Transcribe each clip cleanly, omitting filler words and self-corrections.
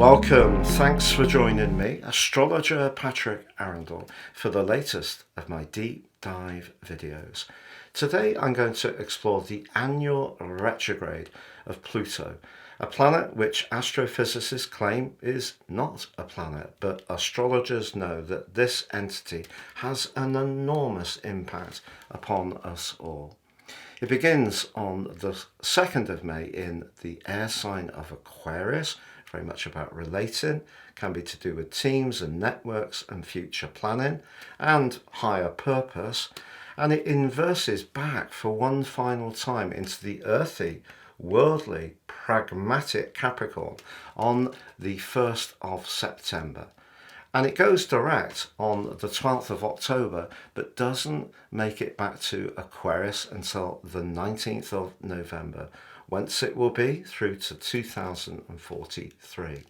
Welcome, thanks for joining me, astrologer Patrick Arundell, for the latest of my deep dive videos. Today I'm going to explore the annual retrograde of Pluto, a planet which astrophysicists claim is not a planet, but astrologers know that this entity has an enormous impact upon us all. It begins on the 2nd of May in the air sign of Aquarius, very much about relating, can be to do with teams and networks and future planning and higher purpose, and it inverses back for one final time into the earthy, worldly, pragmatic Capricorn on the 1st of September. And it goes direct on the 12th of October, but doesn't make it back to Aquarius until the 19th of November, whence it will be through to 2043.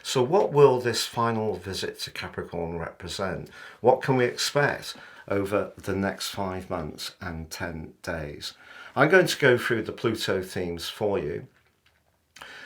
So what will this final visit to Capricorn represent? What can we expect over the next 5 months and 10 days? I'm going to go through the Pluto themes for you,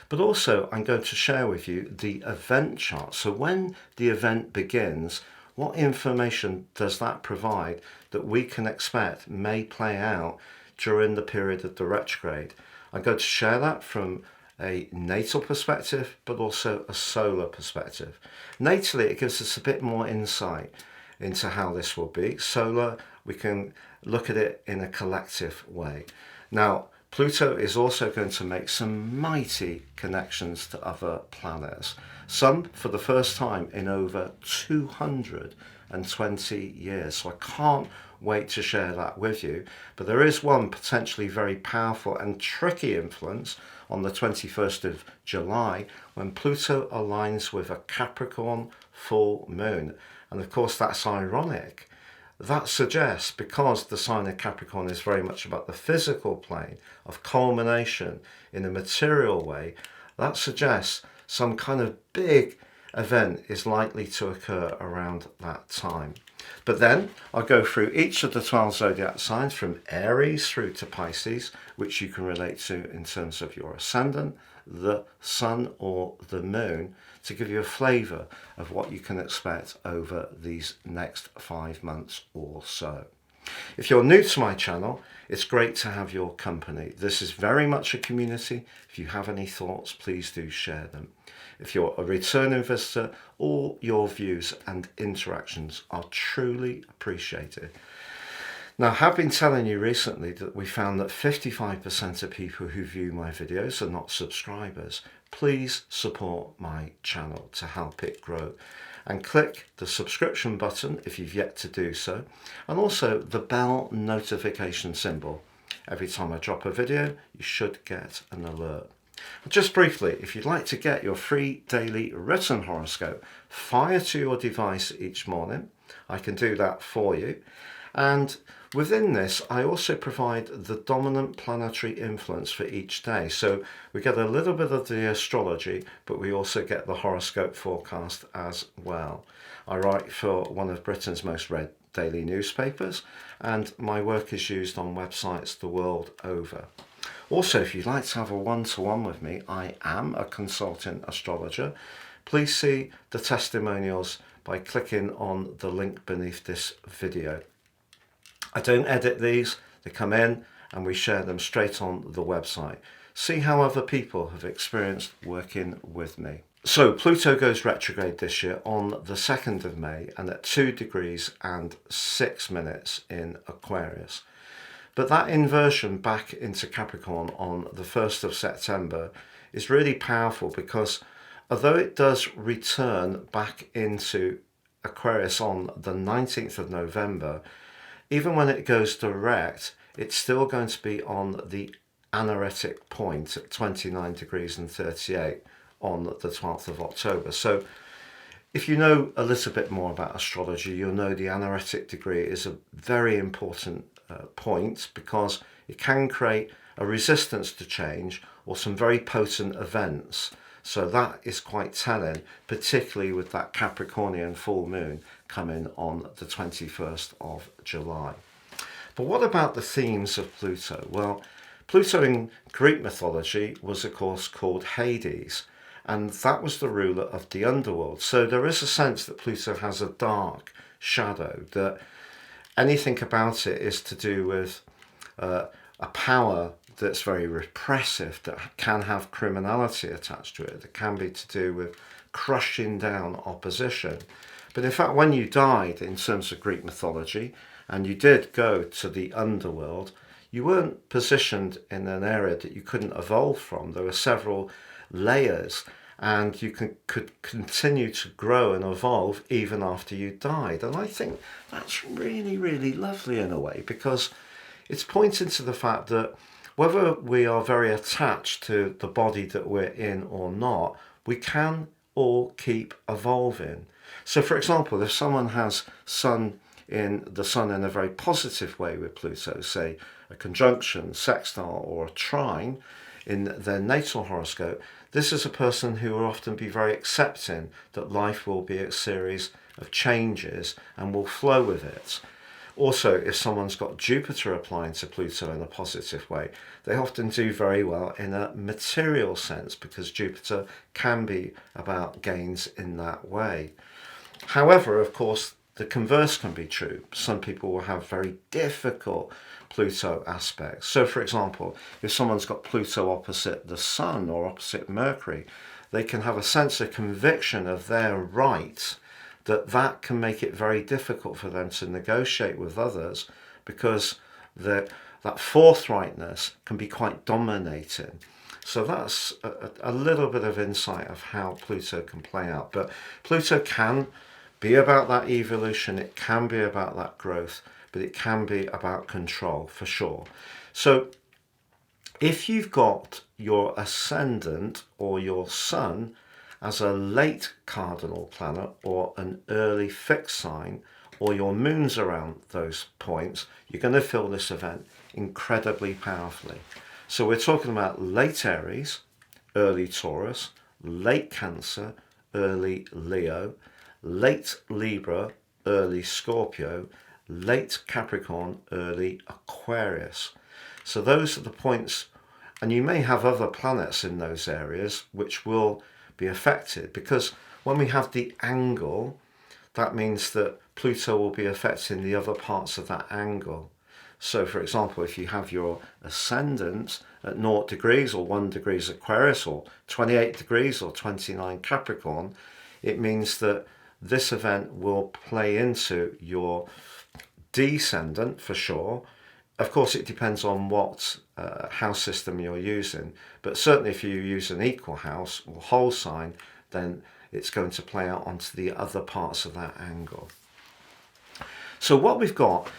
but also I'm going to share with you the event chart. So when the event begins, what information does that provide that we can expect may play out during the period of the retrograde? I'm going to share that from a natal perspective, but also a solar perspective. Natally, it gives us a bit more insight into how this will be. Solar, we can look at it in a collective way. Now, Pluto is also going to make some mighty connections to other planets, some for the first time in over 220 years. So I can't wait to share that with you. But there is one potentially very powerful and tricky influence on the 21st of July when Pluto aligns with a Capricorn full moon. And of course, that's ironic. That suggests, because the sign of Capricorn is very much about the physical plane of culmination in a material way, that suggests some kind of big event is likely to occur around that time. But then I'll go through each of the 12 zodiac signs from Aries through to Pisces, which you can relate to in terms of your ascendant, the sun or the moon, to give you a flavour of what you can expect over these next 5 months or so. If you're new to my channel, it's great to have your company. This is very much a community. If you have any thoughts, please do share them. If you're a returning visitor, all your views and interactions are truly appreciated. Now, I have been telling you recently that we found that 55% of people who view my videos are not subscribers. Please support my channel to help it grow, and click the subscription button if you've yet to do so, and also the bell notification symbol. Every time I drop a video, you should get an alert. Just briefly, if you'd like to get your free daily written horoscope fired to your device each morning, I can do that for you. And within this, I also provide the dominant planetary influence for each day. So we get a little bit of the astrology, but we also get the horoscope forecast as well. I write for one of Britain's most read daily newspapers, and my work is used on websites the world over. Also, if you'd like to have a one-to-one with me, I am a consultant astrologer. Please see the testimonials by clicking on the link beneath this video. I don't edit these, they come in and we share them straight on the website. See how other people have experienced working with me. So Pluto goes retrograde this year on the 2nd of May and at 2 degrees and 6 minutes in Aquarius. But that inversion back into Capricorn on the 1st of September is really powerful because although it does return back into Aquarius on the 19th of November, even when it goes direct, it's still going to be on the anaretic point at 29 degrees and 38 on the 12th of October. So if you know a little bit more about astrology, you'll know the anaretic degree is a very important point because it can create a resistance to change or some very potent events. So that is quite telling, particularly with that Capricornian full moon coming on the 21st of July. But what about the themes of Pluto? Well, Pluto in Greek mythology was of course called Hades, and that was the ruler of the underworld. So there is a sense that Pluto has a dark shadow, that anything about it is to do with a power that's very repressive, that can have criminality attached to it, that can be to do with crushing down opposition. But in fact, when you died, in terms of Greek mythology, and you did go to the underworld, you weren't positioned in an area that you couldn't evolve from. There were several layers, and you could continue to grow and evolve even after you died. And I think that's really, really lovely in a way, because it's pointing to the fact that whether we are very attached to the body that we're in or not, we can all keep evolving. So for example, if someone has the sun in a very positive way with Pluto, say a conjunction, sextile, or a trine in their natal horoscope, this is a person who will often be very accepting that life will be a series of changes and will flow with it. Also, if someone's got Jupiter applying to Pluto in a positive way, they often do very well in a material sense, because Jupiter can be about gains in that way. However, of course, the converse can be true. Some people will have very difficult Pluto aspects. So, for example, if someone's got Pluto opposite the Sun or opposite Mercury, they can have a sense of conviction of their right, that can make it very difficult for them to negotiate with others, because that forthrightness can be quite dominating. So that's a little bit of insight of how Pluto can play out. But Pluto can be about that evolution, it can be about that growth, but it can be about control for sure. So if you've got your ascendant or your sun as a late cardinal planet or an early fixed sign, or your moon's around those points, you're going to feel this event incredibly powerfully. So we're talking about late Aries, early Taurus, late Cancer, early Leo, late Libra, early Scorpio, late Capricorn, early Aquarius. So those are the points, and you may have other planets in those areas which will be affected, because when we have the angle, that means that Pluto will be affecting the other parts of that angle. So for example, if you have your ascendant at 0 degrees or 1 degrees Aquarius, or 28 degrees or 29 Capricorn, it means that this event will play into your descendant for sure. Of course, it depends on what house system you're using, but certainly if you use an equal house or whole sign, then it's going to play out onto the other parts of that angle. So what we've got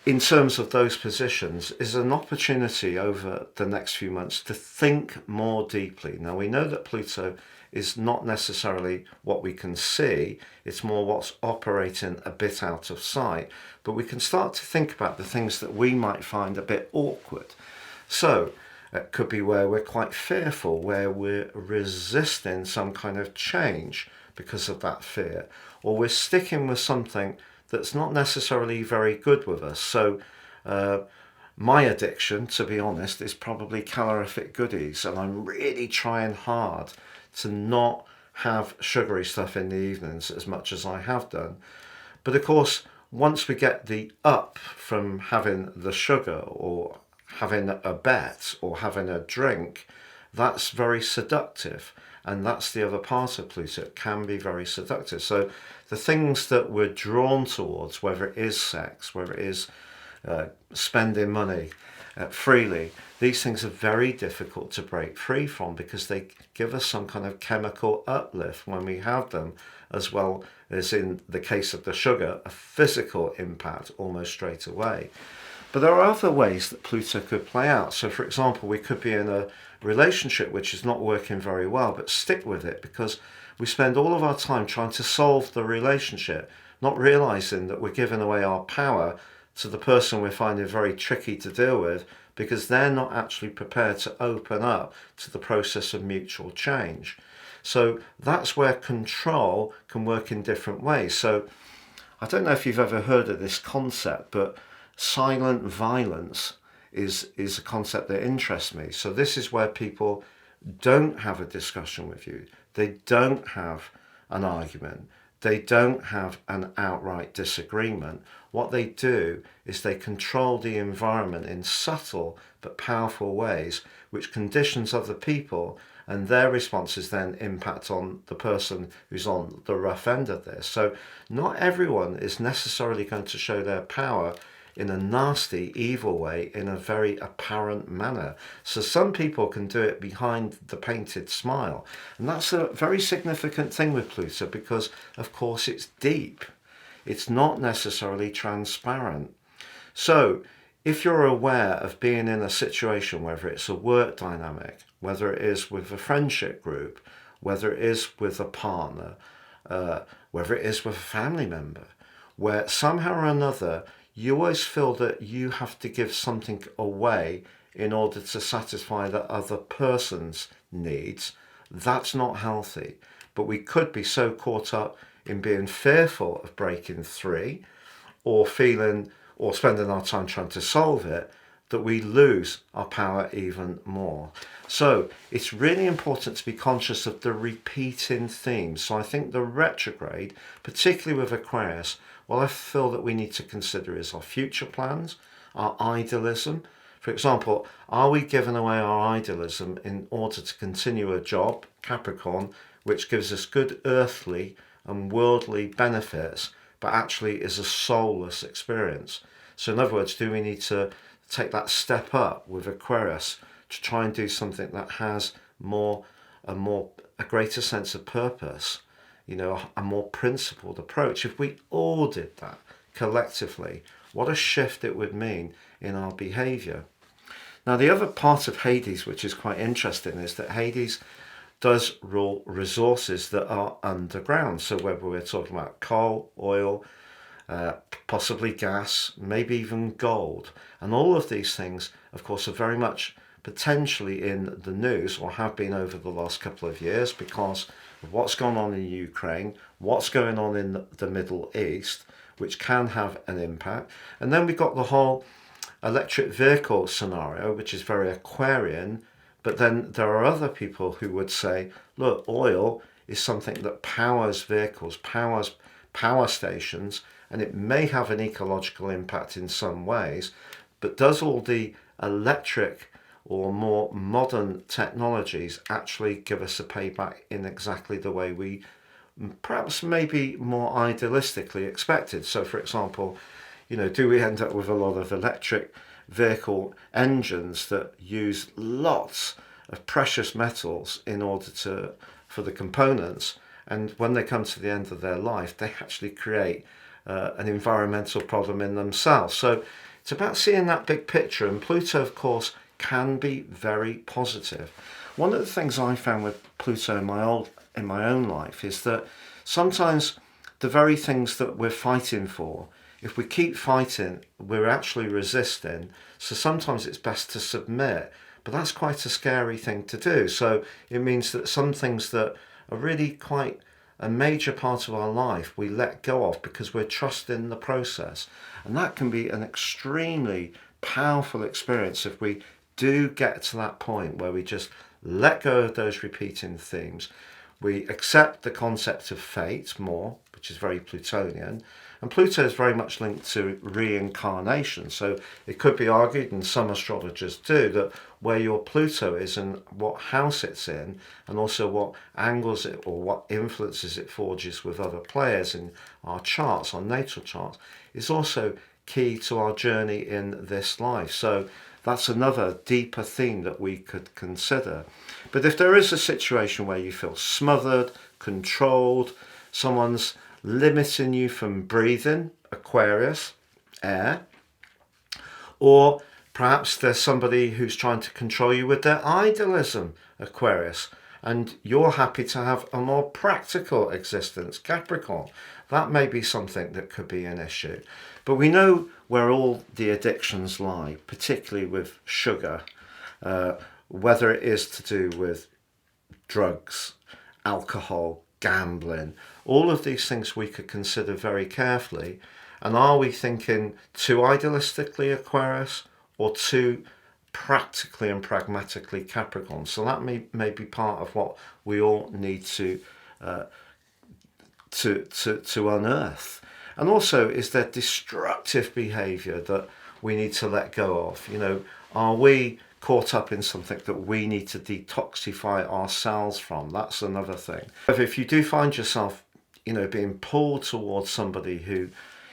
in terms of those positions is an opportunity over the next few months to think more deeply. Now, we know that Pluto is not necessarily what we can see, it's more what's operating a bit out of sight, but we can start to think about the things that we might find a bit awkward. So it could be where we're quite fearful, where we're resisting some kind of change because of that fear, or we're sticking with something that's not necessarily very good with us. So my addiction, to be honest, is probably calorific goodies, and I'm really trying hard to not have sugary stuff in the evenings as much as I have done. But of course, once we get the up from having the sugar or having a bet or having a drink, that's very seductive. And that's the other part of Pluto. It can be very seductive. So the things that we're drawn towards, whether it is sex, whether it is spending money freely, these things are very difficult to break free from, because they give us some kind of chemical uplift when we have them, as well as in the case of the sugar, a physical impact almost straight away. But there are other ways that Pluto could play out. So for example, we could be in a relationship which is not working very well, but stick with it because we spend all of our time trying to solve the relationship, not realizing that we're giving away our power to the person we're finding very tricky to deal with, because they're not actually prepared to open up to the process of mutual change. So that's where control can work in different ways. So I don't know if you've ever heard of this concept, but silent violence is a concept that interests me. So this is where people don't have a discussion with you. They don't have an argument. They don't have an outright disagreement. What they do is they control the environment in subtle but powerful ways, which conditions other people, and their responses then impact on the person who's on the rough end of this. So not everyone is necessarily going to show their power in a nasty, evil way, in a very apparent manner. So some people can do it behind the painted smile. And that's a very significant thing with Pluto because, of course, it's deep. It's not necessarily transparent. So if you're aware of being in a situation, whether it's a work dynamic, whether it is with a friendship group, whether it is with a partner, whether it is with a family member, where somehow or another you always feel that you have to give something away in order to satisfy that other person's needs, that's not healthy. But we could be so caught up in being fearful of breaking free or feeling or spending our time trying to solve it that we lose our power even more. So it's really important to be conscious of the repeating themes. So I think the retrograde, particularly with Aquarius, what I feel that we need to consider is our future plans, our idealism. For example, are we giving away our idealism in order to continue a job, Capricorn, which gives us good earthly and worldly benefits, but actually is a soulless experience? So in other words, do we need to take that step up with Aquarius to try and do something that has a greater sense of purpose, a more principled approach? If we all did that collectively, what a shift it would mean in our behaviour. Now, the other part of Hades, which is quite interesting, is that Hades does rule resources that are underground. So whether we're talking about coal, oil, possibly gas, maybe even gold. And all of these things, of course, are very much potentially in the news, or have been over the last couple of years, because of what's gone on in Ukraine, what's going on in the Middle East, which can have an impact. And then we've got the whole electric vehicle scenario, which is very Aquarian. But then there are other people who would say, look, oil is something that powers vehicles, powers power stations, and it may have an ecological impact in some ways, but does all the electric or more modern technologies actually give us a payback in exactly the way we perhaps maybe more idealistically expected? So for example, do we end up with a lot of electric vehicle engines that use lots of precious metals in order for the components, and when they come to the end of their life, they actually create an environmental problem in themselves? So it's about seeing that big picture, and Pluto, of course, can be very positive. One of the things I found with Pluto in my own life is that sometimes the very things that we're fighting for, if we keep fighting, we're actually resisting. So sometimes it's best to submit, but that's quite a scary thing to do. So it means that some things that are really quite a major part of our life, we let go of because we're trusting the process. And that can be an extremely powerful experience if we do get to that point where we just let go of those repeating themes. We accept the concept of fate more, which is very Plutonian. And Pluto is very much linked to reincarnation. So it could be argued, and some astrologers do, that where your Pluto is and what house it's in, and also what angles it or what influences it forges with other players in our charts, our natal charts, is also key to our journey in this life. So that's another deeper theme that we could consider. But if there is a situation where you feel smothered, controlled, someone's limiting you from breathing, Aquarius, air, or perhaps there's somebody who's trying to control you with their idealism, Aquarius, and you're happy to have a more practical existence, Capricorn, that may be something that could be an issue. But we know where all the addictions lie, particularly with sugar, whether it is to do with drugs, alcohol, gambling, all of these things we could consider very carefully. And are we thinking too idealistically, Aquarius, or too practically and pragmatically Capricorn. So that may be part of what we all need to unearth. And also, is there destructive behavior that we need to let go of? You know, are we caught up in something that we need to detoxify ourselves from? That's another thing. If you do find yourself, you know, being pulled towards somebody who,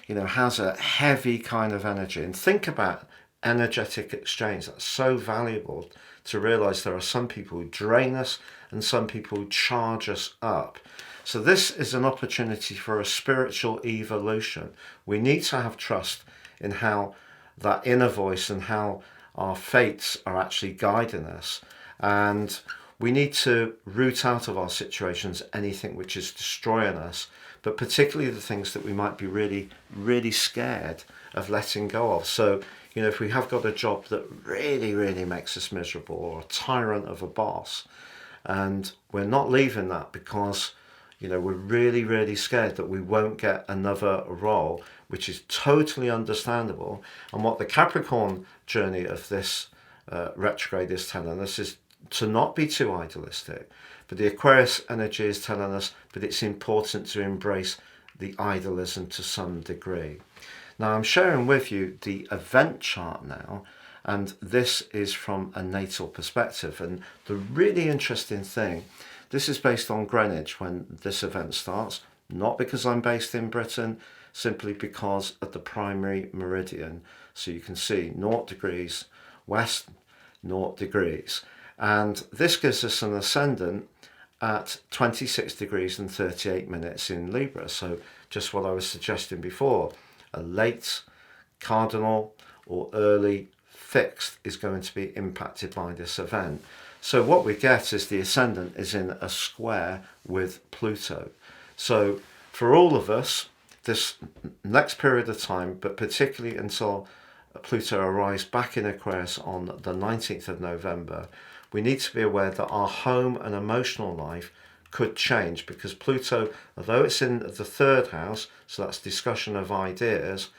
you know, has a heavy kind of energy, and think about energetic exchange. That's so valuable to realize there are some people who drain us and some people who charge us up. So this is an opportunity for a spiritual evolution. We need to have trust in how that inner voice and how our fates are actually guiding us. And we need to root out of our situations anything which is destroying us, but particularly the things that we might be really, really scared of letting go of. So, you know, if we have got a job that really, really makes us miserable, or a tyrant of a boss, and we're not leaving that because, you know, we're really, really scared that we won't get another role, which is totally understandable. And what the Capricorn journey of this retrograde is telling us is to not be too idealistic. But the Aquarius energy is telling us that it's important to embrace the idealism to some degree. Now, I'm sharing with you the event chart now, and this is from a natal perspective. And the really interesting thing, this is based on Greenwich when this event starts, not because I'm based in Britain, simply because of the primary meridian. So you can see 0 degrees west, 0 degrees. And this gives us an ascendant at 26 degrees and 38 minutes in Libra. So just what I was suggesting before, a late cardinal or early fixed is going to be impacted by this event. So what we get is the ascendant is in a square with Pluto. So for all of us, this next period of time, but particularly until Pluto arrives back in Aquarius on the 19th of November, we need to be aware that our home and emotional life could change, because Pluto, although it's in the 3rd house, so that's discussion of ideas,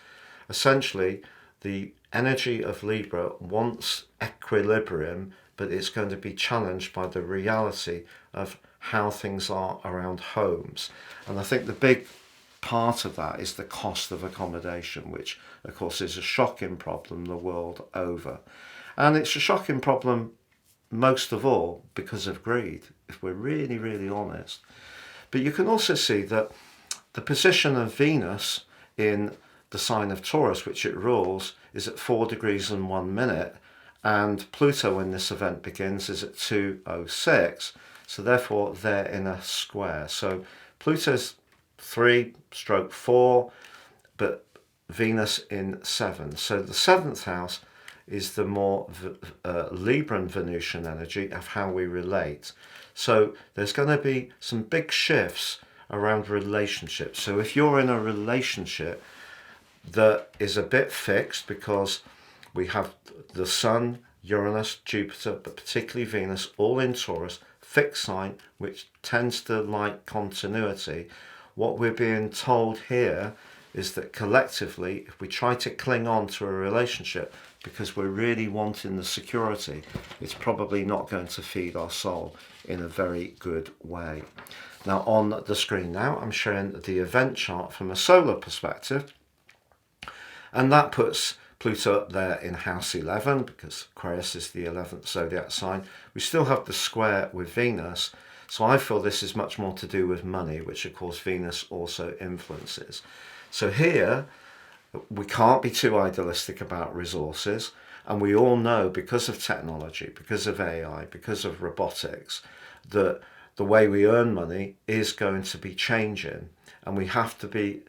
essentially the energy of Libra wants equilibrium, but it's going to be challenged by the reality of how things are around homes. And I think the big part of that is the cost of accommodation, which of course is a shocking problem the world over. And it's a shocking problem most of all because of greed, if we're really, really honest. But you can also see that the position of Venus in the sign of Taurus, which it rules, is at 4 degrees and 1 minute, and Pluto, when this event begins, is at 2:06, so therefore they're in a square. So Pluto's 3/4, but Venus in 7. So the 7th house is the more Libran Venusian energy of how we relate. So there's going to be some big shifts around relationships. So if you're in a relationship that is a bit fixed, because we have the Sun, Uranus, Jupiter, but particularly Venus, all in Taurus, fixed sign, which tends to like continuity, what we're being told here is that collectively, if we try to cling on to a relationship because we're really wanting the security, it's probably not going to feed our soul in a very good way. Now on the screen now, I'm showing the event chart from a solar perspective, and that puts Pluto up there in house 11, because Aquarius is the 11th zodiac sign. We still have the square with Venus, so I feel this is much more to do with money, which of course Venus also influences. So here, we can't be too idealistic about resources, and we all know, because of technology, because of AI, because of robotics, that the way we earn money is going to be changing, and we have to be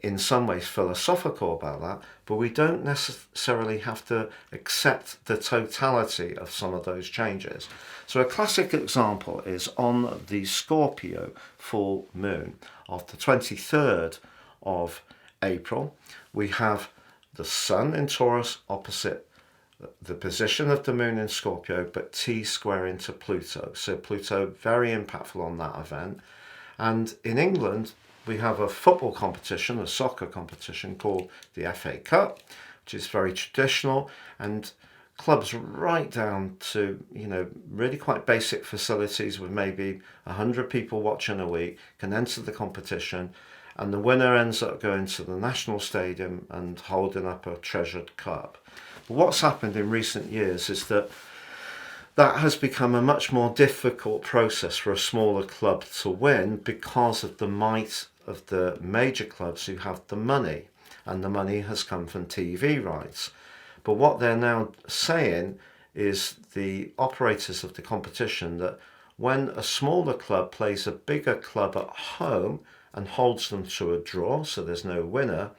in some ways philosophical about that, but we don't necessarily have to accept the totality of some of those changes. So a classic example is on the Scorpio full moon of the 23rd of April. We have the Sun in Taurus opposite the position of the moon in Scorpio, but T-square into Pluto. So Pluto very impactful on that event. And in England, we have a football competition, a soccer competition called the FA Cup, which is very traditional. And clubs right down to, really quite basic facilities with maybe 100 people watching a week can enter the competition, and the winner ends up going to the national stadium and holding up a treasured cup. But what's happened in recent years is that has become a much more difficult process for a smaller club to win because of the might of the major clubs who have the money, and the money has come from TV rights. But what they're now saying is, the operators of the competition, that when a smaller club plays a bigger club at home and holds them to a draw, so there's no winner,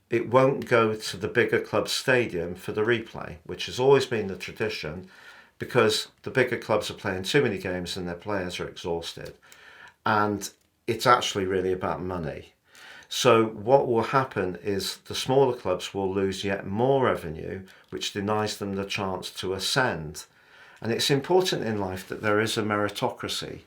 it won't go to the bigger club stadium for the replay, which has always been the tradition, because the bigger clubs are playing too many games and their players are exhausted. And it's actually really about money. So what will happen is the smaller clubs will lose yet more revenue, which denies them the chance to ascend. And it's important in life that there is a meritocracy.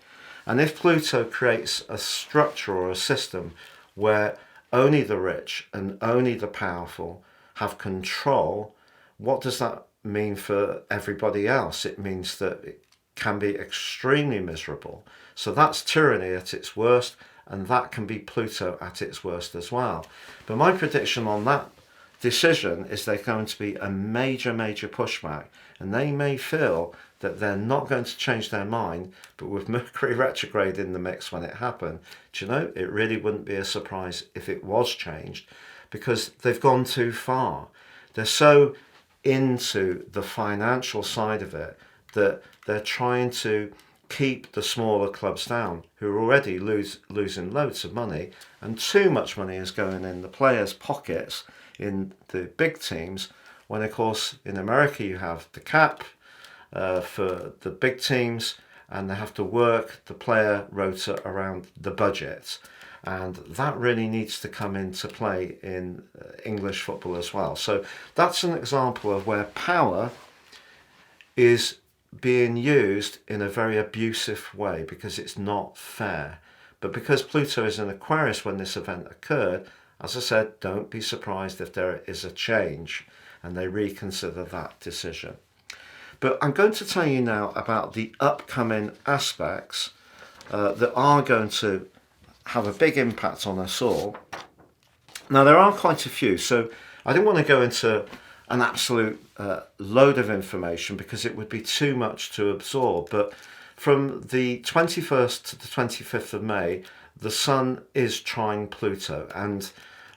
And if Pluto creates a structure or a system where only the rich and only the powerful have control, what does that mean for everybody else? It means that it can be extremely miserable. So that's tyranny at its worst, and that can be Pluto at its worst as well. But my prediction on that decision is there's going to be a major pushback, and they may feel that they're not going to change their mind, but with Mercury retrograde in the mix when it happened, it really wouldn't be a surprise if it was changed, because they've gone too far. They're so into the financial side of it that they're trying to keep the smaller clubs down, who are already losing loads of money, and too much money is going in the players' pockets in the big teams, when of course in America you have the cap for the big teams, and they have to work the player rota around the budget. And that really needs to come into play in English football as well. So that's an example of where power is being used in a very abusive way, because it's not fair. But because Pluto is in Aquarius when this event occurred, as I said, don't be surprised if there is a change and they reconsider that decision. But I'm going to tell you now about the upcoming aspects that are going to have a big impact on us all. Now, there are quite a few, so I didn't want to go into an absolute load of information because it would be too much to absorb. But from the 21st to the 25th of May, the Sun is trine Pluto, and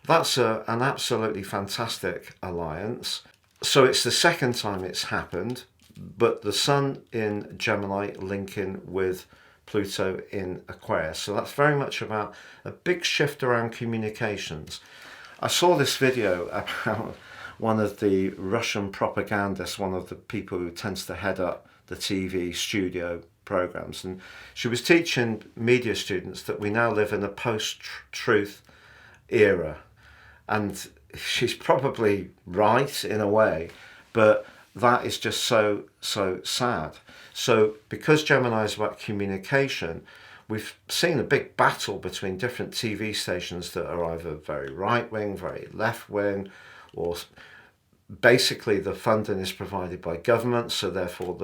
that's an absolutely fantastic alliance. So it's the second time it's happened, but the Sun in Gemini linking with Pluto in Aquarius. So that's very much about a big shift around communications. I saw this video about one of the Russian propagandists, one of the people who tends to head up the TV studio programs, and she was teaching media students that we now live in a post-truth era. And she's probably right in a way, but that is just so sad. So because Gemini is about communication, we've seen a big battle between different TV stations that are either very right-wing, very left-wing, or basically the funding is provided by government, so therefore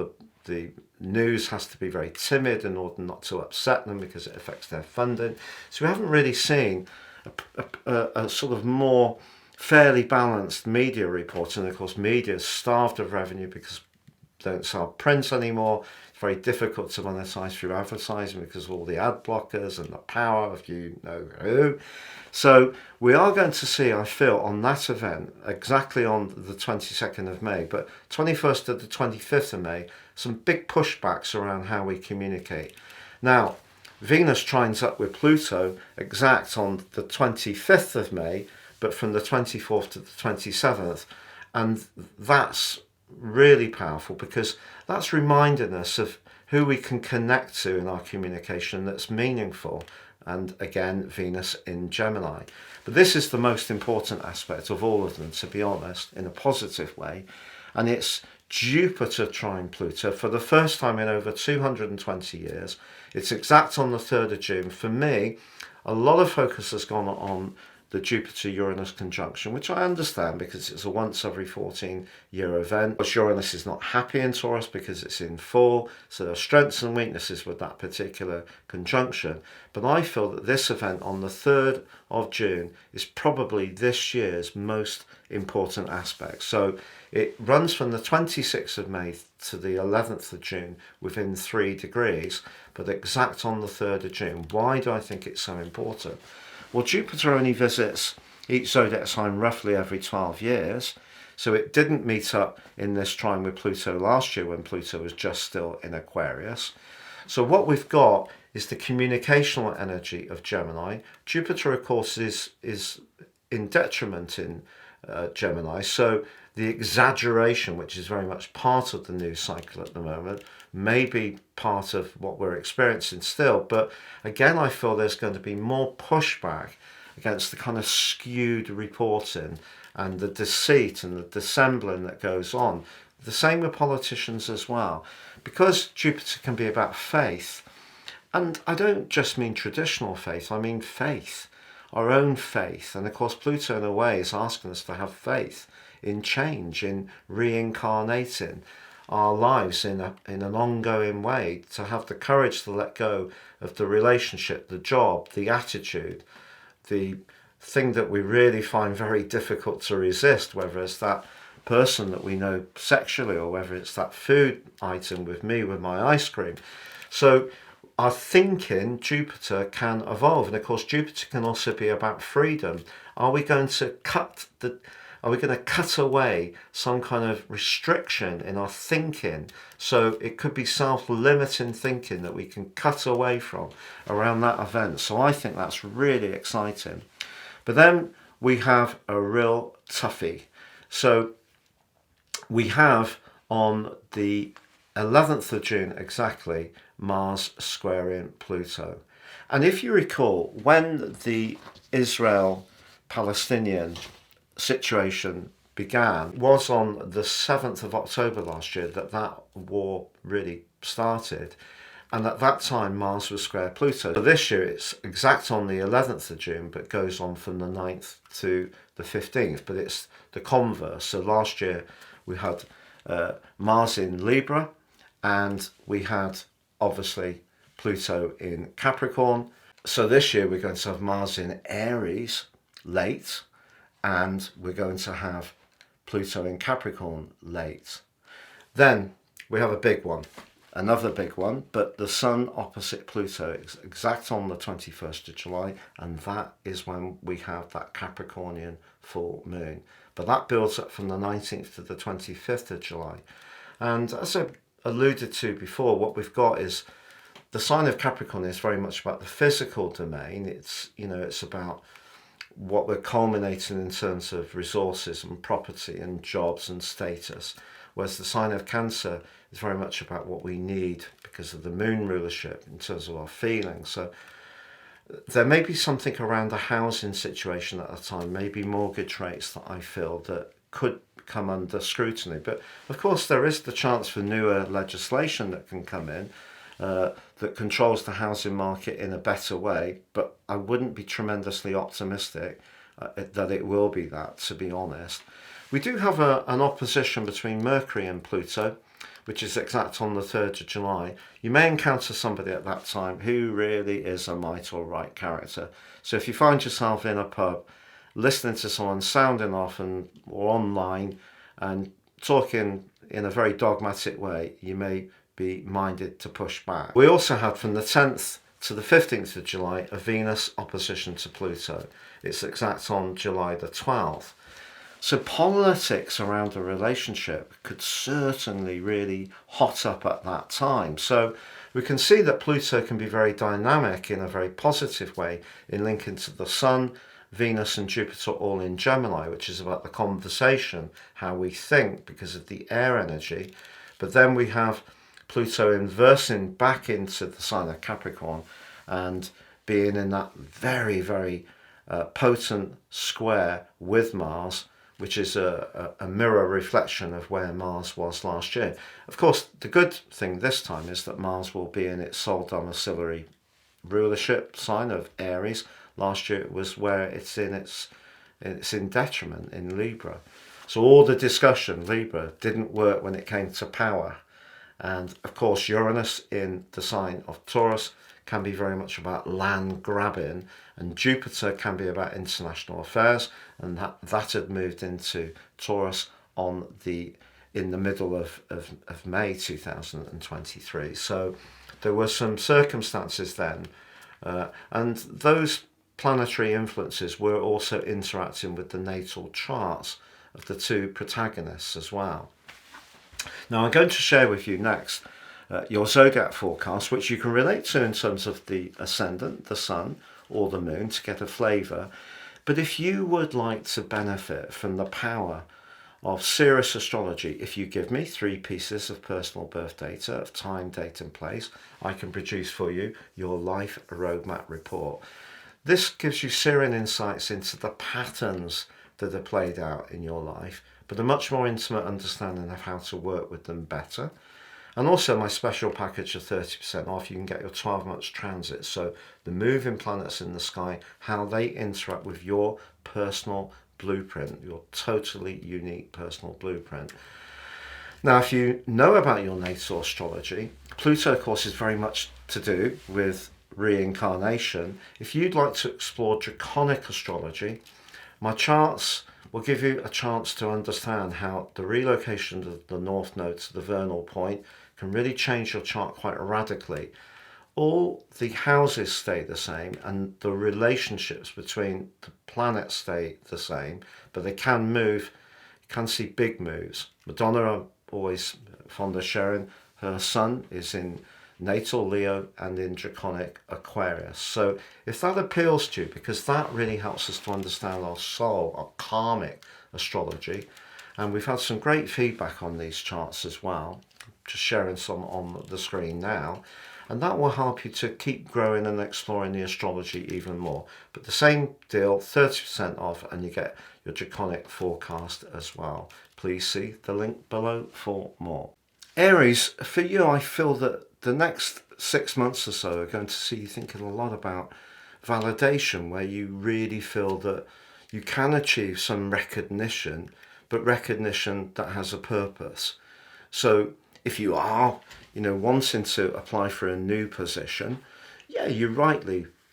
the news has to be very timid in order not to upset them because it affects their funding. So we haven't really seen a sort of more fairly balanced media report, and of course media is starved of revenue because they don't sell print anymore. It's very difficult to monetize through advertising because of all the ad blockers and the power of you know who. So we are going to see, I feel, on that event, exactly on the 22nd of May, but 21st to the 25th of May, some big pushbacks around how we communicate. Now, Venus trines up with Pluto exact on the 25th of May, but from the 24th to the 27th. And that's really powerful because that's reminding us of who we can connect to in our communication that's meaningful. And again, Venus in Gemini. But this is the most important aspect of all of them, to be honest, in a positive way. And it's Jupiter trine Pluto for the first time in over 220 years. It's exact on the 3rd of June. For me, a lot of focus has gone on the Jupiter-Uranus conjunction, which I understand because it's a once every 14-year event. But Uranus is not happy in Taurus because it's in fall, so there are strengths and weaknesses with that particular conjunction. But I feel that this event on the 3rd of June is probably this year's most important aspect. So it runs from the 26th of May to the 11th of June within 3 degrees, but exact on the 3rd of June. Why do I think it's so important? Well, Jupiter only visits each zodiac sign roughly every 12 years, so it didn't meet up in this trine with Pluto last year when Pluto was just still in Aquarius. So what we've got is the communicational energy of Gemini. Jupiter, of course, is in detriment in Gemini, so the exaggeration, which is very much part of the news cycle at the moment, may be part of what we're experiencing still. But again, I feel there's going to be more pushback against the kind of skewed reporting and the deceit and the dissembling that goes on. The same with politicians as well. Because Jupiter can be about faith, and I don't just mean traditional faith, I mean faith, our own faith. And of course, Pluto in a way is asking us to have faith in change, in reincarnating our lives in an ongoing way, to have the courage to let go of the relationship, the job, the attitude, the thing that we really find very difficult to resist, whether it's that person that we know sexually or whether it's that food item with me with my ice cream. So our thinking, Jupiter, can evolve. And of course, Jupiter can also be about freedom. Are we going to cut away some kind of restriction in our thinking? So it could be self-limiting thinking that we can cut away from around that event. So I think that's really exciting. But then we have a real toughie. So we have on the 11th of June exactly, Mars squaring Pluto. And if you recall, when the Israel-Palestinian situation began, was on the 7th of October last year that war really started. And at that time, Mars was square Pluto. So this year, it's exact on the 11th of June, but goes on from the 9th to the 15th. But it's the converse. So last year, we had Mars in Libra, and we had, obviously, Pluto in Capricorn. So this year, we're going to have Mars in Aries late, and we're going to have Pluto in Capricorn late. Then we have a big one. Another big one, but the Sun opposite Pluto is exact on the 21st of July, and that is when we have that Capricornian full moon. But that builds up from the 19th to the 25th of July. And as I alluded to before, what we've got is the sign of Capricorn is very much about the physical domain. It's about what we're culminating in terms of resources and property and jobs and status. Whereas the sign of Cancer is very much about what we need because of the moon rulership in terms of our feelings. So there may be something around the housing situation at the time, maybe mortgage rates that I feel that could come under scrutiny. But of course there is the chance for newer legislation that can come in that controls the housing market in a better way. But I wouldn't be tremendously optimistic that it will be that, to be honest. We do have an opposition between Mercury and Pluto, which is exact on the 3rd of July. You may encounter somebody at that time who really is a might or right character. So if you find yourself in a pub, listening to someone sounding off or online and talking in a very dogmatic way, you may be minded to push back. We also had from the 10th to the 15th of July a Venus opposition to Pluto. It's exact on July the 12th. So politics around a relationship could certainly really hot up at that time. So we can see that Pluto can be very dynamic in a very positive way in linking to the Sun, Venus and Jupiter all in Gemini, which is about the conversation, how we think because of the air energy. But then we have Pluto inversing back into the sign of Capricorn and being in that very, very potent square with Mars, which is a mirror reflection of where Mars was last year. Of course, the good thing this time is that Mars will be in its sole domiciliary rulership sign of Aries, last year was where it's in detriment in Libra. So all the discussion, Libra, didn't work when it came to power. And of course, Uranus in the sign of Taurus can be very much about land grabbing, and Jupiter can be about international affairs, and that had moved into Taurus in the middle of May 2023. So there were some circumstances then, and those planetary influences were also interacting with the natal charts of the two protagonists as well. Now I'm going to share with you next your zodiac forecast, which you can relate to in terms of the ascendant, the sun, or the moon to get a flavour. But if you would like to benefit from the power of serious astrology, if you give me 3 pieces of personal birth data of time, date and place, I can produce for you your life roadmap report. This gives you searing insights into the patterns that are played out in your life, but a much more intimate understanding of how to work with them better. And also my special package of 30% off, you can get your 12 months transit. So the moving planets in the sky, how they interact with your personal blueprint, your totally unique personal blueprint. Now, if you know about your natal astrology, Pluto, of course, is very much to do with reincarnation. If you'd like to explore draconic astrology, my charts will give you a chance to understand how the relocation of the North Node to the vernal point can really change your chart quite radically. All the houses stay the same and the relationships between the planets stay the same, but they can move. You can see big moves. Madonna, I'm always fond of sharing, her sun is in natal Leo and in draconic Aquarius. So if that appeals to you, because that really helps us to understand our soul, our karmic astrology, and we've had some great feedback on these charts as well, just sharing some on the screen now, and that will help you to keep growing and exploring the astrology even more. But the same deal, 30% off, and you get your draconic forecast as well. Please see the link below for more. Aries, for you, I feel that the next 6 months or so are going to see you thinking a lot about validation, where you really feel that you can achieve some recognition, but recognition that has a purpose. So if you are, wanting to apply for a new position, yeah,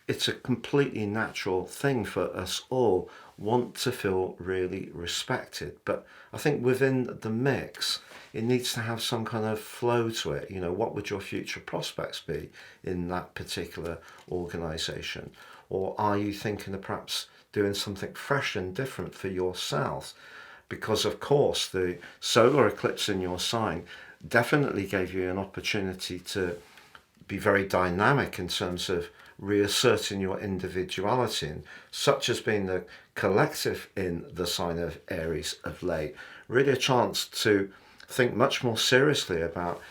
it's a completely natural thing for us all want to feel really respected. But I think within the mix, it needs to have some kind of flow to it. What would your future prospects be in that particular organisation? Or are you thinking of perhaps doing something fresh and different for yourself? Because of course the solar eclipse in your sign definitely gave you an opportunity to be very dynamic in terms of reasserting your individuality, and such has been the collective in the sign of Aries of late. Really a chance to think much more seriously about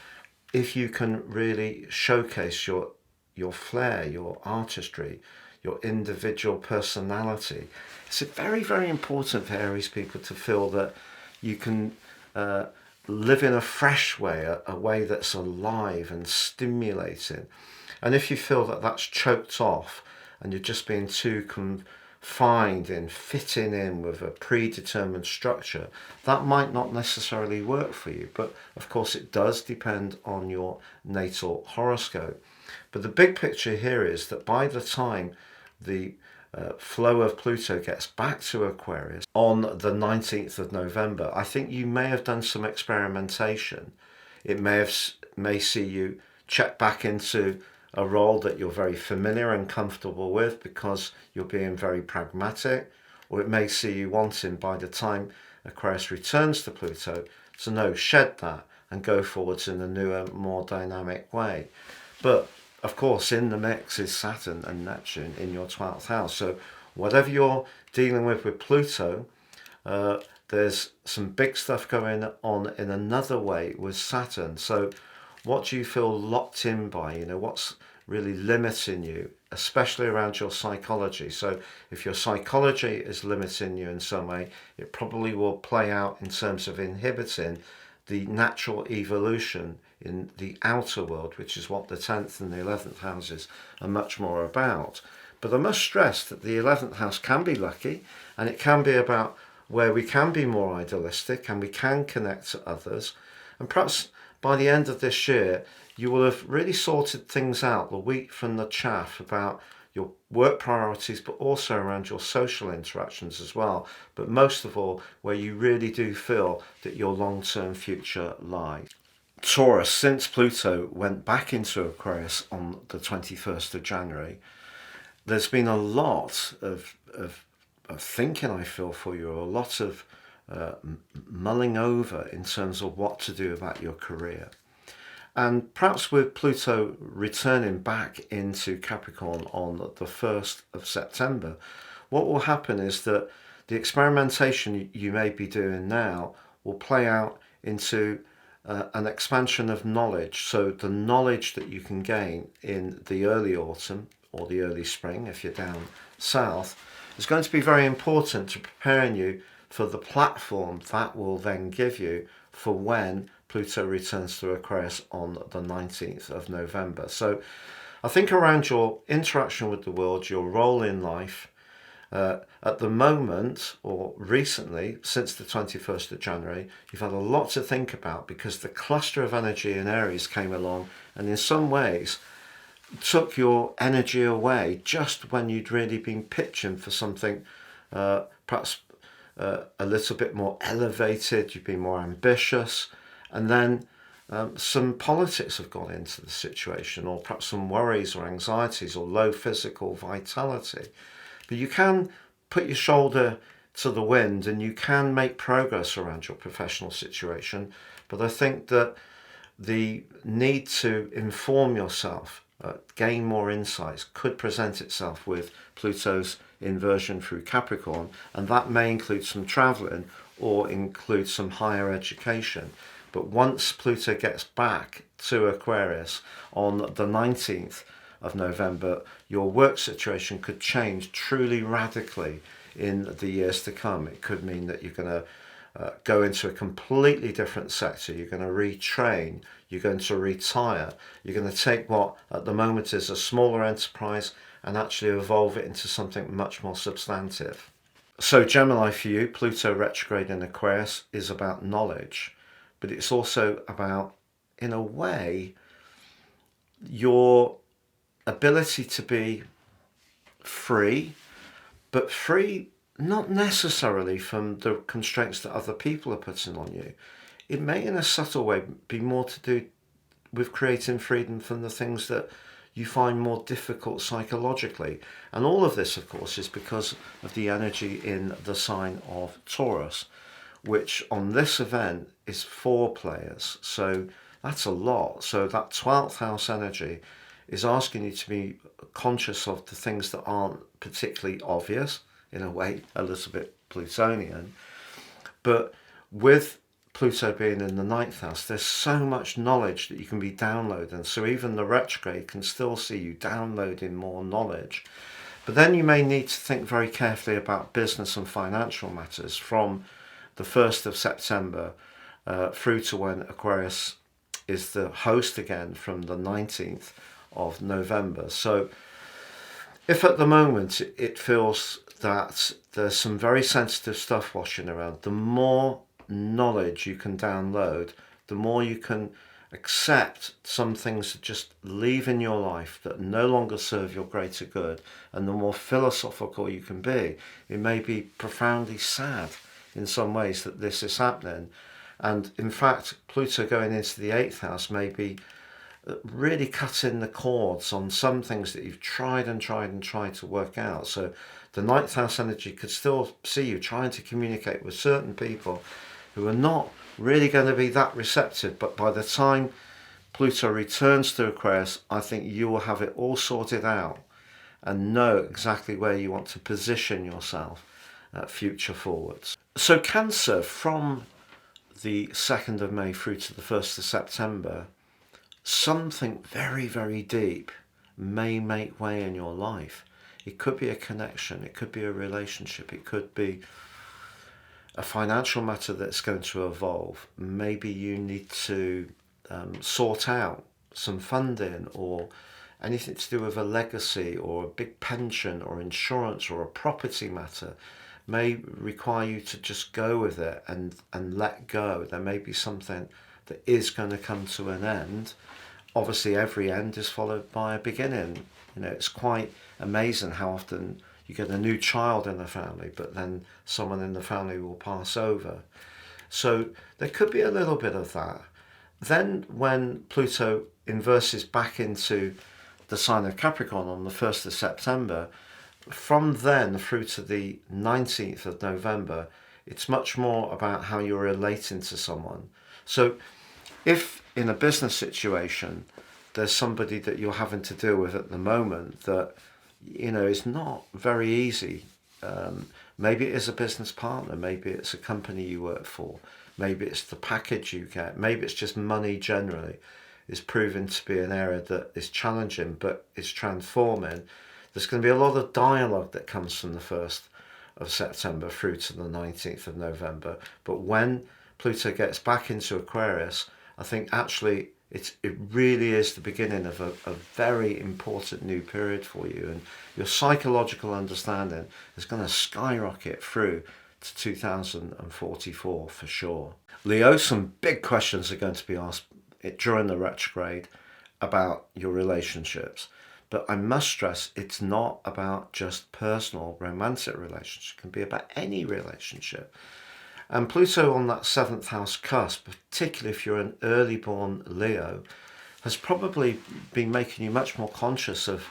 if you can really showcase your flair, your artistry, your individual personality. It's very, very important for Aries people to feel that you can live in a fresh way, a way that's alive and stimulating. And if you feel that that's choked off and you're just being too confined in fitting in with a predetermined structure, that might not necessarily work for you. But of course it does depend on your natal horoscope. But the big picture here is that by the time the flow of Pluto gets back to Aquarius on the 19th of November, I think you may have done some experimentation. It may see you check back into a role that you're very familiar and comfortable with because you're being very pragmatic, or it may see you wanting, by the time Aquarius returns to Pluto, to shed that and go forwards in a newer, more dynamic way. But of course, in the mix is Saturn and Neptune in your 12th house. So whatever you're dealing with Pluto, there's some big stuff going on in another way with Saturn. So what do you feel locked in by? What's really limiting you, especially around your psychology? So if your psychology is limiting you in some way, it probably will play out in terms of inhibiting the natural evolution in the outer world, which is what the 10th and the 11th houses are much more about. But I must stress that the 11th house can be lucky, and it can be about where we can be more idealistic and we can connect to others. And perhaps by the end of this year, you will have really sorted things out, the wheat from the chaff, about your work priorities, but also around your social interactions as well. But most of all, where you really do feel that your long-term future lies. Taurus, since Pluto went back into Aquarius on the 21st of January, there's been a lot of thinking, I feel, for you, a lot of mulling over in terms of what to do about your career. And perhaps with Pluto returning back into Capricorn on the 1st of September, what will happen is that the experimentation you may be doing now will play out into an expansion of knowledge. So the knowledge that you can gain in the early autumn or the early spring, if you're down south, is going to be very important to preparing you for the platform that will then give you for when Pluto returns to Aquarius on the 19th of November. So I think around your interaction with the world, your role in life, at the moment, or recently, since the 21st of January, you've had a lot to think about because the cluster of energy in Aries came along and in some ways took your energy away just when you'd really been pitching for something perhaps a little bit more elevated, you've been more ambitious, and then some politics have gone into the situation, or perhaps some worries or anxieties or low physical vitality. But you can put your shoulder to the wind and you can make progress around your professional situation. But I think that the need to inform yourself, gain more insights, could present itself with Pluto's inversion through Capricorn, and that may include some travelling or include some higher education. But once Pluto gets back to Aquarius on the 19th of November, your work situation could change truly radically in the years to come. It could mean that you're going to go into a completely different sector, you're going to retrain, you're going to retire, you're going to take what at the moment is a smaller enterprise and actually evolve it into something much more substantive. So Gemini, for you, Pluto retrograde in Aquarius is about knowledge, but it's also about, in a way, your ability to be free, but free not necessarily from the constraints that other people are putting on you. It may, in a subtle way, be more to do with creating freedom from the things that you find more difficult psychologically. And all of this, of course, is because of the energy in the sign of Taurus, which on this event is 4 players. So that's a lot. So that 12th house energy is asking you to be conscious of the things that aren't particularly obvious, in a way, a little bit Plutonian. But with Pluto being in the 9th house, there's so much knowledge that you can be downloading. So even the retrograde can still see you downloading more knowledge. But then you may need to think very carefully about business and financial matters from the 1st of September through to when Aquarius is the host again from the 19th of November. So if at the moment it feels that there's some very sensitive stuff washing around, the more knowledge you can download, the more you can accept some things that just leave in your life that no longer serve your greater good, and the more philosophical you can be. It may be profoundly sad in some ways that this is happening, and in fact Pluto going into the 8th house may be really cutting the cords on some things that you've tried to work out. So the 9th house energy could still see you trying to communicate with certain people who are not really going to be that receptive, but by the time Pluto returns to Aquarius, I think you will have it all sorted out and know exactly where you want to position yourself future forwards. So Cancer, from the 2nd of May through to the 1st of September, something very, very deep may make way in your life. It could be a connection, it could be a relationship, it could be a financial matter that's going to evolve. Maybe you need to sort out some funding or anything to do with a legacy or a big pension or insurance or a property matter may require you to just go with it and let go. There may be something that is going to come to an end. Obviously, every end is followed by a beginning. You know, it's quite amazing how often you get a new child in the family, but then someone in the family will pass over. So there could be a little bit of that. Then when Pluto inverses back into the sign of Capricorn on the 1st of September, from then through to the 19th of November, it's much more about how you're relating to someone. So if in a business situation, there's somebody that you're having to deal with at the moment that, you know, is not very easy. Maybe it is a business partner, maybe it's a company you work for, maybe it's the package you get, maybe it's just money generally, is proven to be an area that is challenging but is transforming. There's going to be a lot of dialogue that comes from the 1st of September through to the 19th of November. But when Pluto gets back into Aquarius, I think actually it really is the beginning of a very important new period for you. And your psychological understanding is going to skyrocket through to 2044 for sure. Leo, some big questions are going to be asked during the retrograde about your relationships. But I must stress, it's not about just personal romantic relationships. It can be about any relationship. And Pluto on that 7th house cusp, particularly if you're an early born Leo, has probably been making you much more conscious of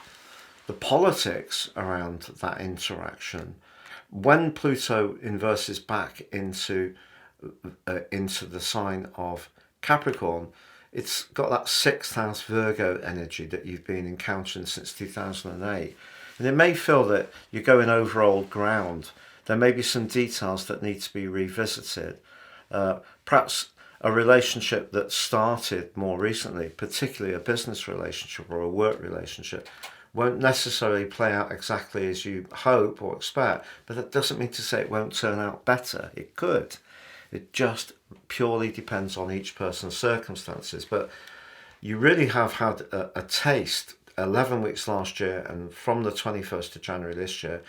the politics around that interaction. When Pluto inverses back into the sign of Capricorn, it's got that 6th house Virgo energy that you've been encountering since 2008. And it may feel that you're going over old ground. There may be some details that need to be revisited. Perhaps a relationship that started more recently, particularly a business relationship or a work relationship, won't necessarily play out exactly as you hope or expect, but that doesn't mean to say it won't turn out better. It could. It just purely depends on each person's circumstances. But you really have had a taste 11 weeks last year and from the 21st of January this year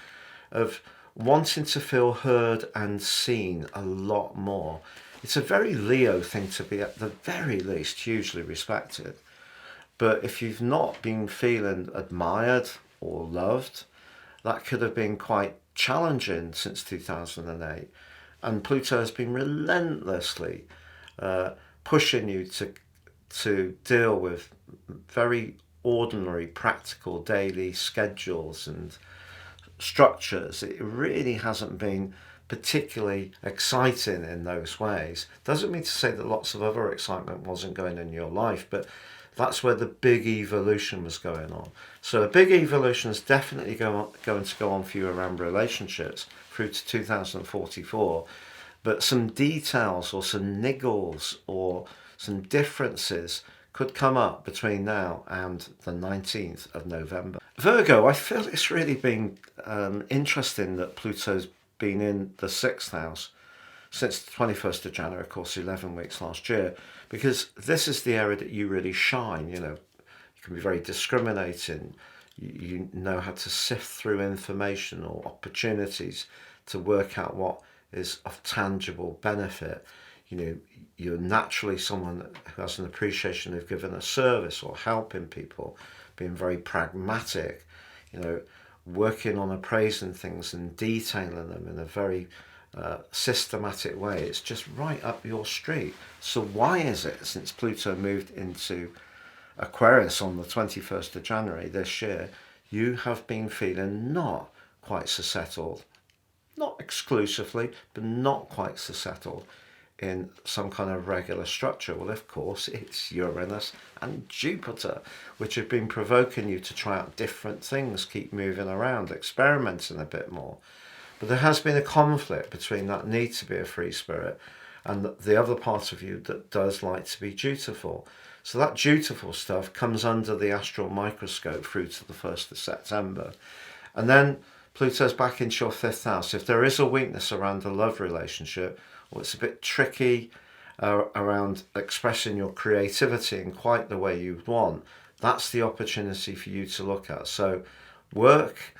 of wanting to feel heard and seen a lot more. It's a very Leo thing to be at the very least hugely respected. But if you've not been feeling admired or loved, that could have been quite challenging since 2008. And Pluto has been relentlessly pushing you to deal with very ordinary, practical daily schedules and structures. It really hasn't been particularly exciting in those ways. Doesn't mean to say that lots of other excitement wasn't going on in your life, but that's where the big evolution was going on. So a big evolution is definitely going to go on for you around relationships through to 2044. But some details or some niggles or some differences could come up between now and the 19th of November. Virgo, I feel it's really been interesting that Pluto's been in the 6th house since the 21st of January, of course, 11 weeks last year, because this is the area that you really shine. You know, you can be very discriminating. You know how to sift through information or opportunities to work out what is of tangible benefit. You know, you're naturally someone who has an appreciation of giving a service or helping people, being very pragmatic, you know, working on appraising things and detailing them in a very systematic way. It's just right up your street. So why is it, since Pluto moved into Aquarius on the 21st of January this year, you have been feeling not quite so settled, not exclusively, but not quite so settled in some kind of regular structure? Well, of course, it's Uranus and Jupiter, which have been provoking you to try out different things, keep moving around, experimenting a bit more. But there has been a conflict between that need to be a free spirit and the other part of you that does like to be dutiful. So that dutiful stuff comes under the astral microscope through to the 1st of September. And then Pluto's back into your 5th house. If there is a weakness around a love relationship, or it's a bit tricky around expressing your creativity in quite the way you'd want, that's the opportunity for you to look at. So work,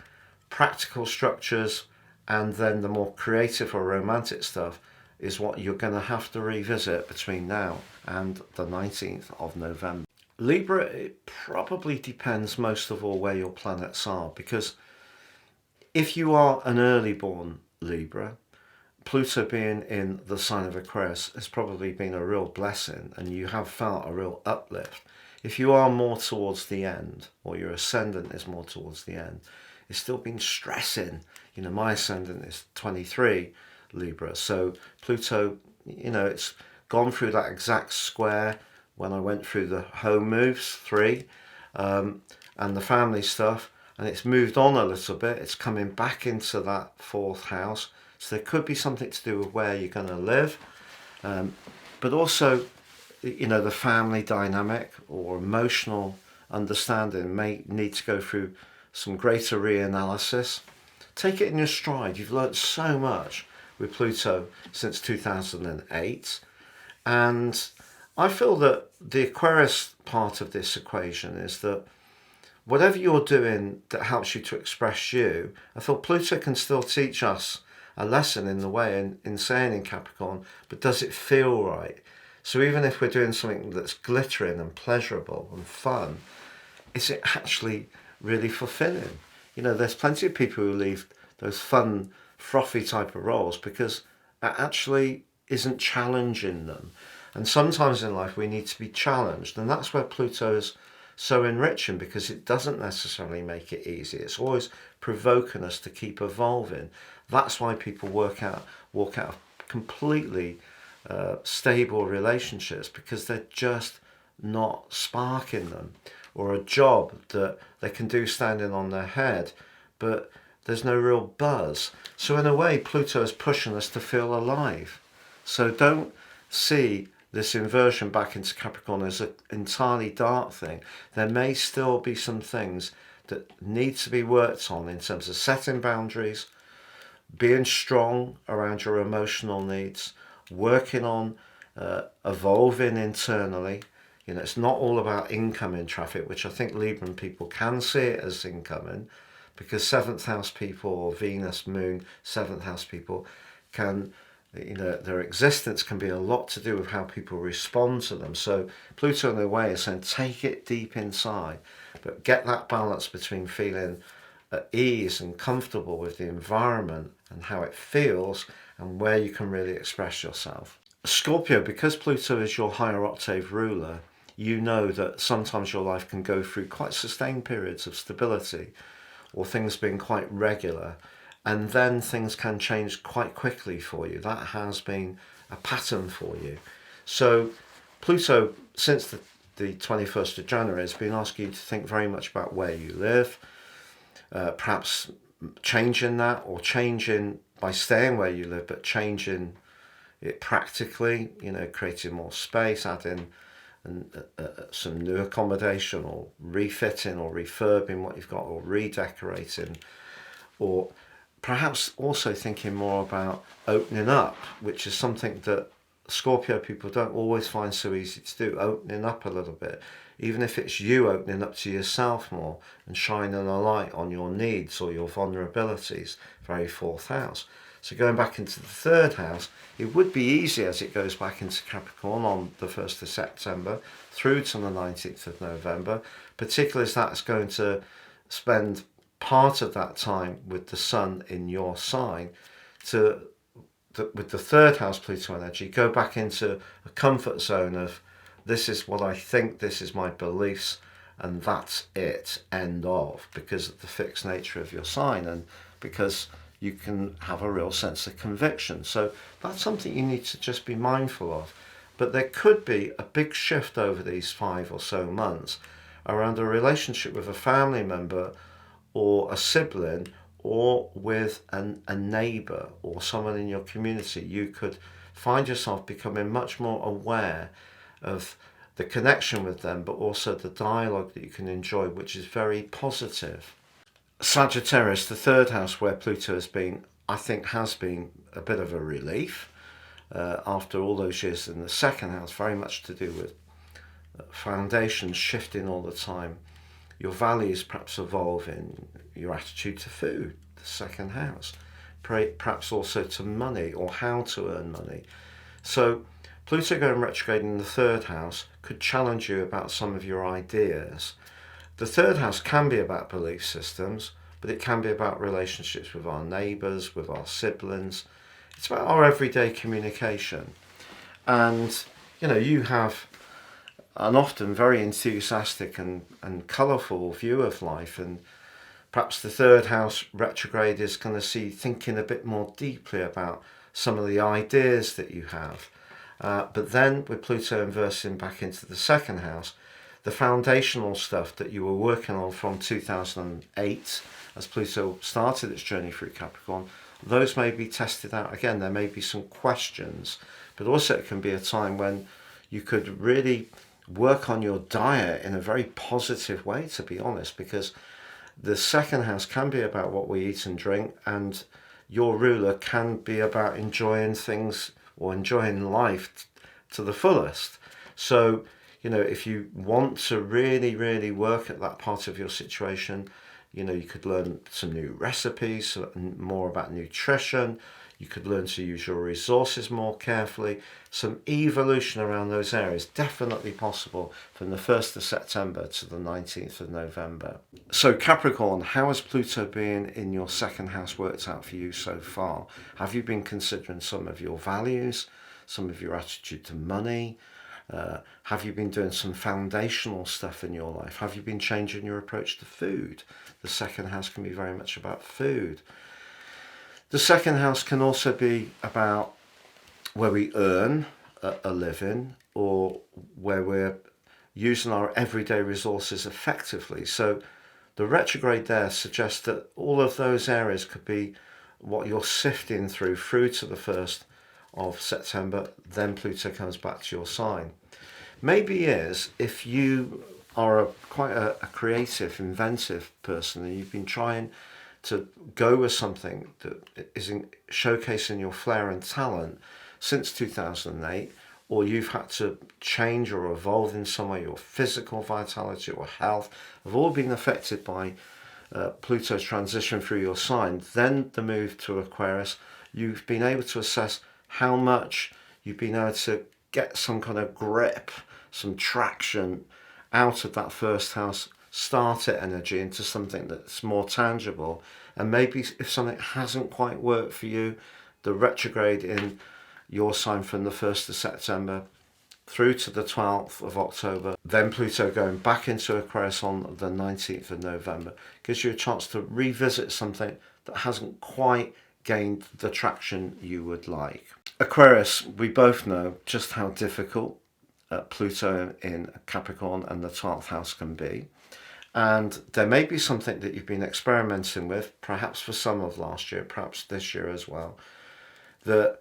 practical structures, and then the more creative or romantic stuff is what you're going to have to revisit between now and the 19th of November. Libra, it probably depends most of all where your planets are, because if you are an early born Libra, Pluto being in the sign of Aquarius has probably been a real blessing and you have felt a real uplift. If you are more towards the end, or your ascendant is more towards the end, it's still been stressing. You know, my ascendant is 23 Libra, so Pluto, you know, it's gone through that exact square when I went through the home moves, 3, and the family stuff, and it's moved on a little bit. It's coming back into that 4th house. So there could be something to do with where you're going to live, but also, you know, the family dynamic or emotional understanding may need to go through some greater reanalysis. Take it in your stride. You've learnt so much with Pluto since 2008, and I feel that the Aquarius part of this equation is that whatever you're doing that helps you to express you, I feel Pluto can still teach us a lesson in the way in saying in Capricorn, but does it feel right? So even if we're doing something that's glittering and pleasurable and fun, is it actually really fulfilling? You know, there's plenty of people who leave those fun, frothy type of roles because that actually isn't challenging them. And sometimes in life we need to be challenged, and that's where Pluto is so enriching, because it doesn't necessarily make it easy. It's always provoking us to keep evolving. That's why people walk out of completely stable relationships, because they're just not sparking them, or a job that they can do standing on their head, but there's no real buzz. So in a way, Pluto is pushing us to feel alive. So don't see this inversion back into Capricorn as an entirely dark thing. There may still be some things that need to be worked on in terms of setting boundaries, being strong around your emotional needs, working on evolving internally. You know, it's not all about incoming traffic, which I think Libran people can see it as incoming, because 7th house people, or Venus, Moon, 7th house people can, you know, their existence can be a lot to do with how people respond to them. So Pluto in a way is saying take it deep inside, but get that balance between feeling at ease and comfortable with the environment and how it feels and where you can really express yourself. Scorpio, because Pluto is your higher octave ruler, you know that sometimes your life can go through quite sustained periods of stability or things being quite regular, and then things can change quite quickly for you. That has been a pattern for you. So Pluto, since the 21st of January, has been asking you to think very much about where you live, perhaps changing that, or changing by staying where you live, but changing it practically, you know, creating more space, adding some new accommodation, or refitting or refurbing what you've got, or redecorating, or perhaps also thinking more about opening up, which is something that Scorpio people don't always find so easy to do, opening up a little bit, even if it's you opening up to yourself more and shining a light on your needs or your vulnerabilities, very 4th house. So going back into the 3rd house, it would be easy as it goes back into Capricorn on the 1st of September through to the 19th of November, particularly as that's going to spend part of that time with the sun in your sign, with the 3rd house Pluto energy, go back into a comfort zone of this is what I think, this is my beliefs, and that's it, end of, because of the fixed nature of your sign and because you can have a real sense of conviction. So that's something you need to just be mindful of. But there could be a big shift over these 5 or so months around a relationship with a family member or a sibling, or with a neighbour or someone in your community. You could find yourself becoming much more aware of the connection with them, but also the dialogue that you can enjoy, which is very positive. Sagittarius, the 3rd house where Pluto has been, I think has been a bit of a relief after all those years in the 2nd house, very much to do with foundations shifting all the time, your values perhaps evolving, your attitude to food, the second house, perhaps also to money or how to earn money. So Pluto going retrograde in the third house could challenge you about some of your ideas. The third house can be about belief systems, but it can be about relationships with our neighbours, with our siblings. It's about our everyday communication. And, you know, you have an often very enthusiastic and colourful view of life, and perhaps the third house retrograde is going to see thinking a bit more deeply about some of the ideas that you have. But then with Pluto inversing back into the second house, the foundational stuff that you were working on from 2008 as Pluto started its journey through Capricorn, those may be tested out again. There may be some questions, but also it can be a time when you could really work on your diet in a very positive way, to be honest, because the second house can be about what we eat and drink, and your ruler can be about enjoying things or enjoying life to the fullest. So, you know, if you want to really, really work at that part of your situation, you know, you could learn some new recipes, more about nutrition. You could learn to use your resources more carefully. Some evolution around those areas, definitely possible from the 1st of September to the 19th of November. So Capricorn, how has Pluto been in your second house worked out for you so far? Have you been considering some of your values, some of your attitude to money? Have you been doing some foundational stuff in your life? Have you been changing your approach to food? The second house can be very much about food. The second house can also be about where we earn a living or where we're using our everyday resources effectively. So the retrograde there suggests that all of those areas could be what you're sifting through to the 1st of September. Then Pluto comes back to your sign. Maybe is if you are quite a creative, inventive person and you've been trying to go with something that is showcasing your flair and talent since 2008, or you've had to change or evolve in some way, your physical vitality or health have all been affected by Pluto's transition through your sign. Then the move to Aquarius, you've been able to assess how much you've been able to get some kind of grip, some traction out of that first house starter energy into something that's more tangible. And maybe if something hasn't quite worked for you, the retrograde in your sign from the 1st of September through to the 12th of October, then Pluto going back into Aquarius on the 19th of November, gives you a chance to revisit something that hasn't quite gained the traction you would like. Aquarius, we both know just how difficult Pluto in Capricorn and the 12th house can be. And there may be something that you've been experimenting with, perhaps for some of last year, perhaps this year as well, that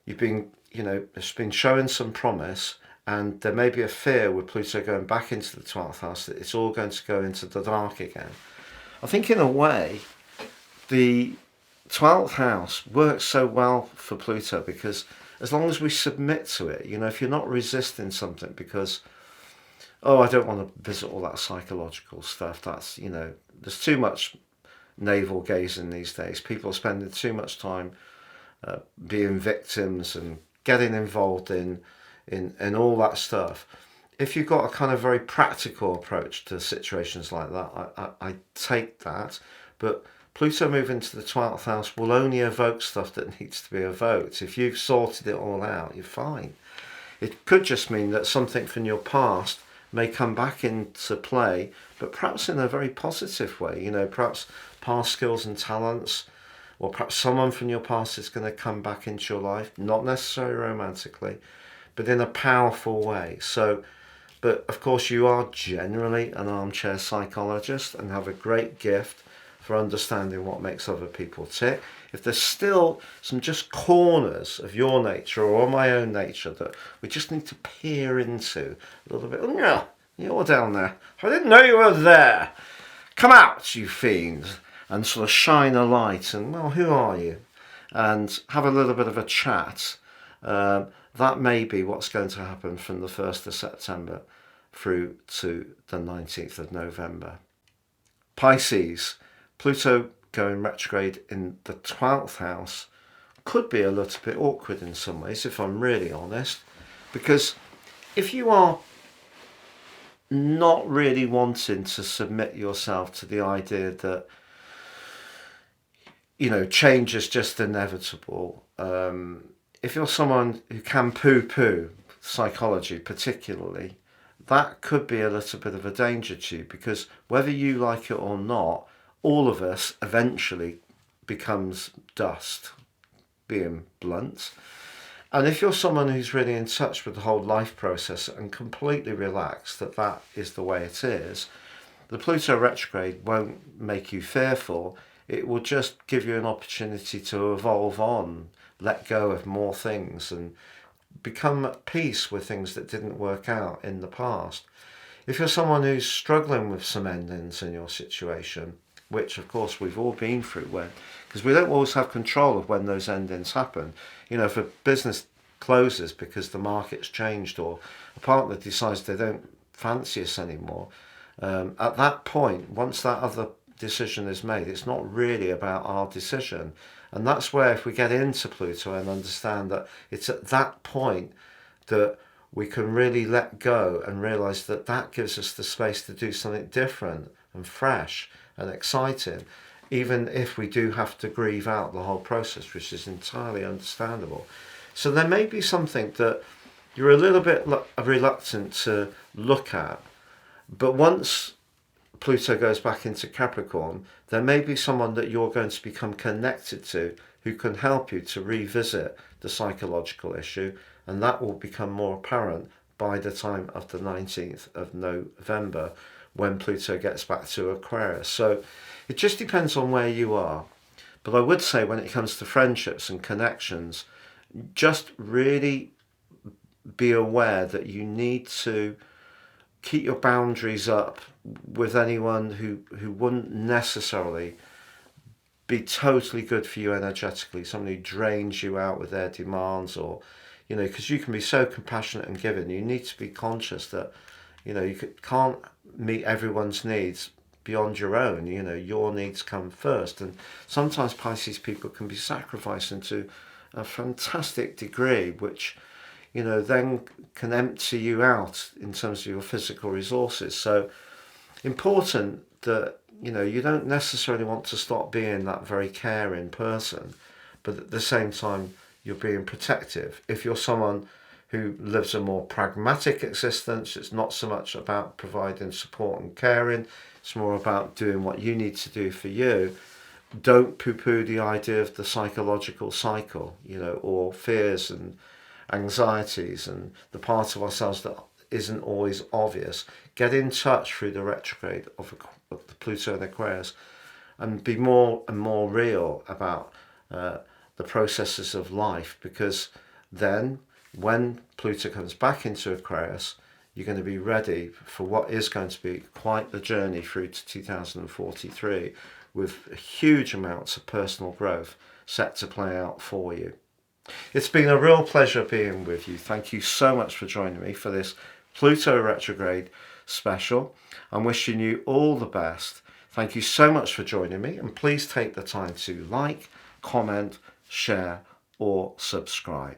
you've been, you know, it's been showing some promise, and there may be a fear with Pluto going back into the 12th house that it's all going to go into the dark again. I think in a way, the 12th house works so well for Pluto because as long as we submit to it, you know, if you're not resisting something because, oh, I don't want to visit all that psychological stuff, that's, you know, there's too much navel gazing these days. People are spending too much time being victims and getting involved in all that stuff. If you've got a kind of very practical approach to situations like that, I take that. But Pluto moving to the 12th house will only evoke stuff that needs to be evoked. If you've sorted it all out, you're fine. It could just mean that something from your past may come back into play, but perhaps in a very positive way. You know, perhaps past skills and talents, or perhaps someone from your past is going to come back into your life, not necessarily romantically, but in a powerful way. So, but of course you are generally an armchair psychologist and have a great gift for understanding what makes other people tick. If there's still some just corners of your nature or my own nature that we just need to peer into a little bit, oh, yeah, you're down there. I didn't know you were there. Come out, you fiend, and sort of shine a light and, well, who are you? And have a little bit of a chat. That may be what's going to happen from the 1st of September through to the 19th of November. Pisces, Pluto going retrograde in the 12th house could be a little bit awkward in some ways, if I'm really honest, because if you are not really wanting to submit yourself to the idea that, you know, change is just inevitable, if you're someone who can poo-poo psychology particularly, that could be a little bit of a danger to you, because whether you like it or not, all of us eventually becomes dust, being blunt. And if you're someone who's really in touch with the whole life process and completely relaxed that that is the way it is, the Pluto retrograde won't make you fearful. It will just give you an opportunity to evolve on, let go of more things, and become at peace with things that didn't work out in the past. If you're someone who's struggling with some endings in your situation, which of course we've all been through, because we don't always have control of when those endings happen. You know, if a business closes because the market's changed, or a partner decides they don't fancy us anymore, at that point, once that other decision is made, it's not really about our decision. And that's where, if we get into Pluto and understand that it's at that point that we can really let go and realize that that gives us the space to do something different and fresh and exciting, even if we do have to grieve out the whole process, which is entirely understandable. So there may be something that you're a little bit reluctant to look at, but once Pluto goes back into Capricorn, there may be someone that you're going to become connected to who can help you to revisit the psychological issue, and that will become more apparent by the time of the 19th of November, when Pluto gets back to Aquarius. So it just depends on where you are. But I would say, when it comes to friendships and connections, just really be aware that you need to keep your boundaries up with anyone who wouldn't necessarily be totally good for you energetically, someone who drains you out with their demands, or, you know, because you can be so compassionate and giving. You need to be conscious that, you know, you can't meet everyone's needs beyond your own. You know, your needs come first. And sometimes Pisces people can be sacrificing to a fantastic degree, which, you know, then can empty you out in terms of your physical resources. So important that, you know, you don't necessarily want to stop being that very caring person, but at the same time you're being protective. If you're someone who lives a more pragmatic existence, it's not so much about providing support and caring, it's more about doing what you need to do for you. Don't poo-poo the idea of the psychological cycle, you know, or fears and anxieties and the part of ourselves that isn't always obvious. Get in touch through the retrograde of the Pluto and Aquarius, and be more and more real about the processes of life, because then when Pluto comes back into Aquarius, you're going to be ready for what is going to be quite the journey through to 2043, with huge amounts of personal growth set to play out for you. It's been a real pleasure being with you. Thank you so much for joining me for this Pluto retrograde special. I'm wishing you all the best. Thank you so much for joining me, and please take the time to like, comment, share or subscribe.